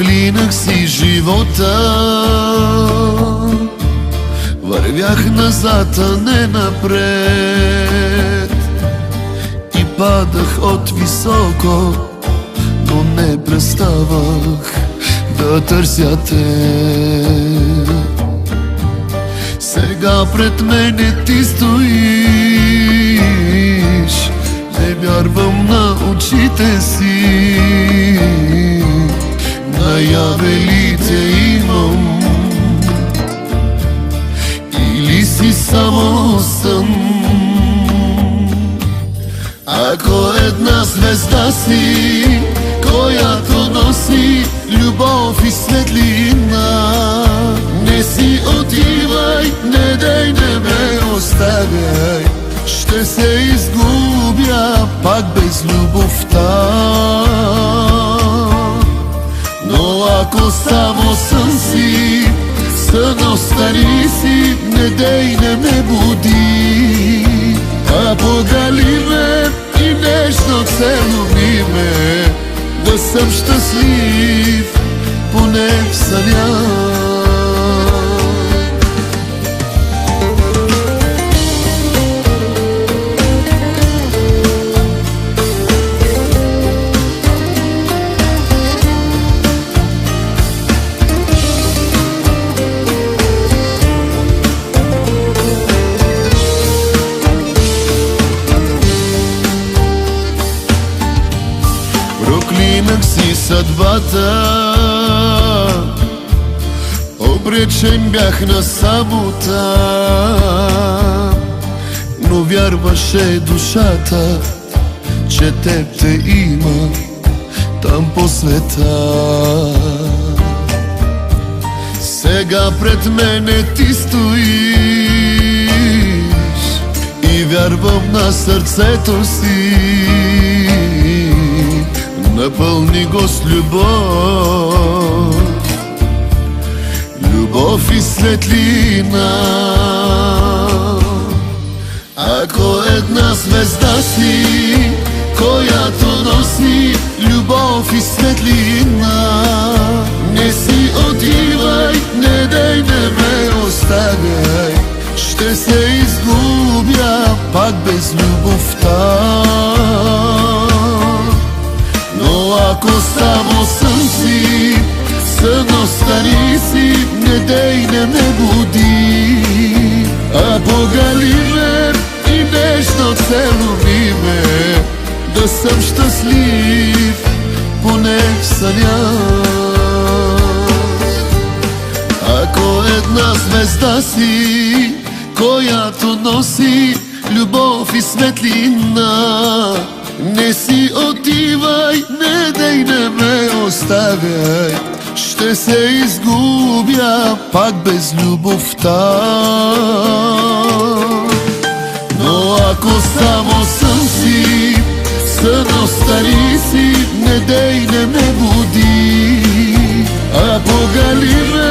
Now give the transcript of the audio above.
Проклинах си живота, вървях назад, а не напред, и падах от високо, но не преставах да търся те. Сега пред мене ти стоиш, не вярвам на очите си. Наяве ли те имам, или си само сън? Ако една звезда си, която носи любов и светлина, не си отивай, не дей, не ме оставяй, ще се изгубя пак без любовта. Но ако само сън си, сън остари си, не дей, не ме буди, а погали ме и нежно целуни ме, да съм щастлив поне в съня. Проклинах си съдбата, обречен бях на самота, но вярваше душата, че теб те има там по света. Сега пред мене ти стоиш и вярвам на сърцето си. Напълни го с любов, любов и светлина. Ако една звезда си, която носи любов и светлина, не си отивай, не дей, не ме оставяй, ще се изгубя пак без любовта. Но ако само сън си, сън остари си, не дей, не ме буди, а погали ме и нежно целуни ме, да съм щастлив поне в съня. Ако една звезда си, която носи любов и светлина, не си отивай, не дей, не ме оставяй, ще се изгубя пак без любовта. Но ако само сън си, сън остари си, не дей, не ме буди, а погали ме